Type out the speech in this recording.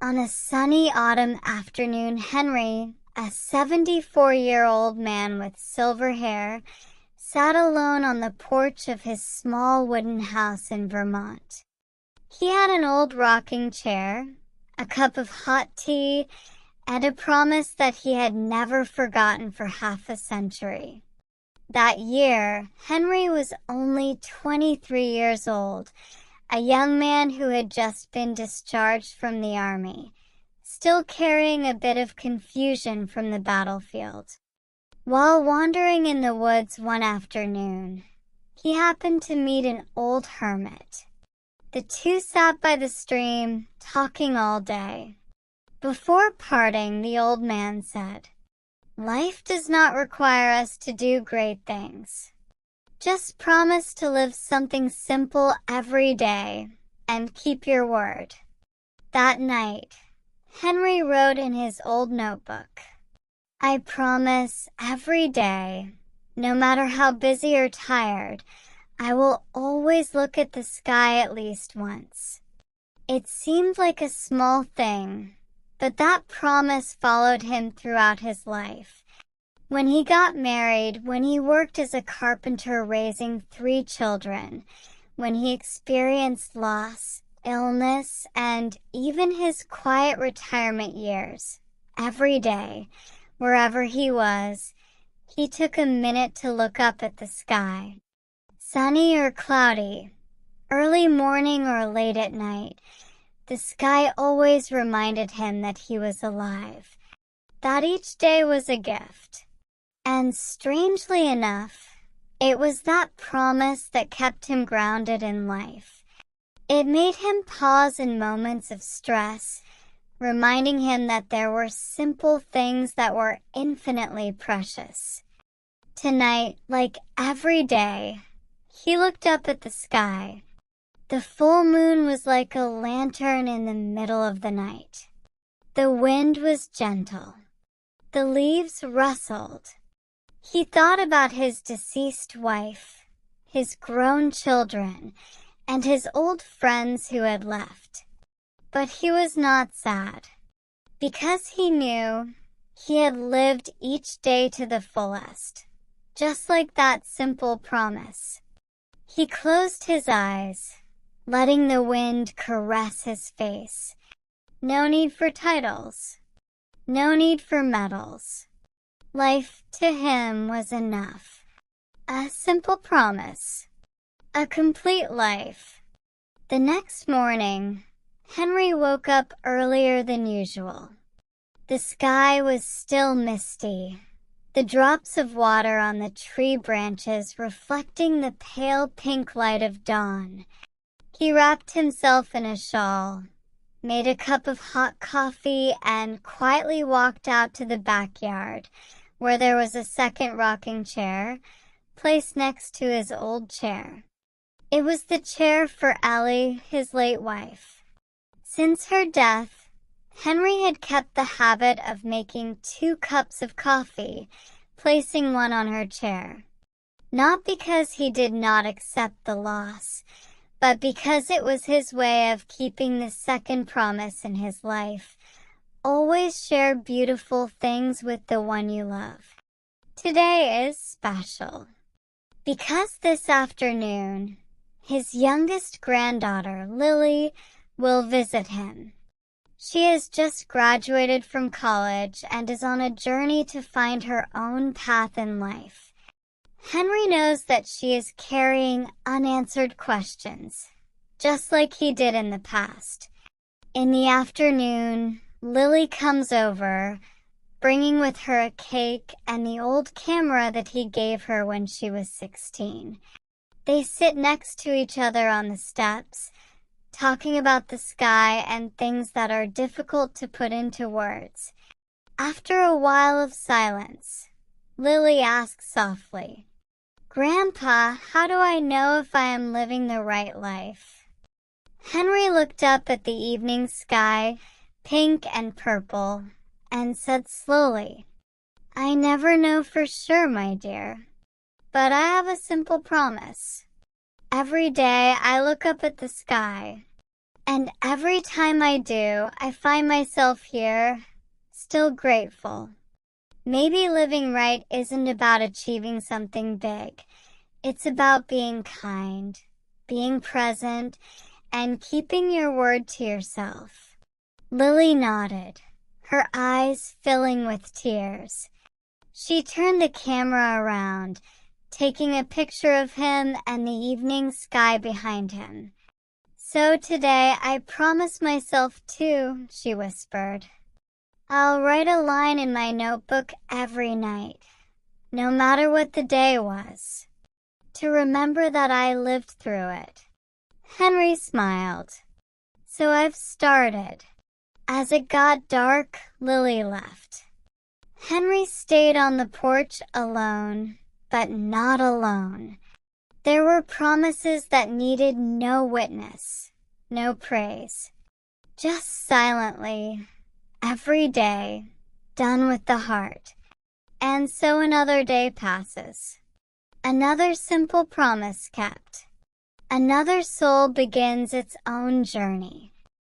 On a sunny autumn afternoon, Henry, a 74-year-old man with silver hair, sat alone on the porch of his small wooden house in Vermont. He had an old rocking chair, a cup of hot tea, and a promise that he had never forgotten for half a century. That year, Henry was only 23 years old, a young man who had just been discharged from the army, still carrying a bit of confusion from the battlefield. While wandering in the woods one afternoon, he happened to meet an old hermit. The two sat by the stream, talking all day. Before parting, the old man said, "Life does not require us to do great things. Just promise to live something simple every day, and keep your word." That night, Henry wrote in his old notebook, "I promise every day, no matter how busy or tired, I will always look at the sky at least once." It seemed like a small thing, but that promise followed him throughout his life. When he got married, when he worked as a carpenter raising 3 children, when he experienced loss, illness, and even his quiet retirement years, every day, wherever he was, he took a minute to look up at the sky. Sunny or cloudy, early morning or late at night, the sky always reminded him that he was alive, that each day was a gift. And strangely enough, it was that promise that kept him grounded in life. It made him pause in moments of stress, reminding him that there were simple things that were infinitely precious. Tonight, like every day, he looked up at the sky. The full moon was like a lantern in the middle of the night. The wind was gentle. The leaves rustled. He thought about his deceased wife, his grown children, and his old friends who had left. But he was not sad, because he knew he had lived each day to the fullest, just like that simple promise. He closed his eyes, letting the wind caress his face. No need for titles, no need for medals. Life to him was enough. A simple promise. A complete life. The next morning, Henry woke up earlier than usual. The sky was still misty, the drops of water on the tree branches reflecting the pale pink light of dawn. He wrapped himself in a shawl, made a cup of hot coffee, and quietly walked out to the backyard, where there was a second rocking chair, placed next to his old chair. It was the chair for Ellie, his late wife. Since her death, Henry had kept the habit of making 2 cups of coffee, placing one on her chair. Not because he did not accept the loss, but because it was his way of keeping the second promise in his life. Always share beautiful things with the one you love. Today is special, because this afternoon, his youngest granddaughter, Lily, will visit him. She has just graduated from college and is on a journey to find her own path in life. Henry knows that she is carrying unanswered questions, just like he did in the past. In the afternoon, Lily comes over, bringing with her a cake and the old camera that he gave her when she was 16. They sit next to each other on the steps, talking about the sky and things that are difficult to put into words. After a while of silence, Lily asks softly, "Grandpa, how do I know if I am living the right life?" Henry looked up at the evening sky, pink and purple, and said slowly, "I never know for sure, my dear, but I have a simple promise. Every day I look up at the sky, And every time I do, I find myself here, still grateful. Maybe living right isn't about achieving something big. It's about being kind, being present, and keeping your word to yourself. Lily nodded, her eyes filling with tears. She turned the camera around, taking a picture of him and the evening sky behind him. So today I promised myself too, she whispered. I'll write a line in my notebook every night, no matter what the day was, to remember that I lived through it. Henry smiled. So I've started. As it got dark, Lily left. Henry stayed on the porch alone, but not alone. There were promises that needed no witness, no praise. Just silently, every day, done with the heart. And so another day passes. Another simple promise kept. Another soul begins its own journey.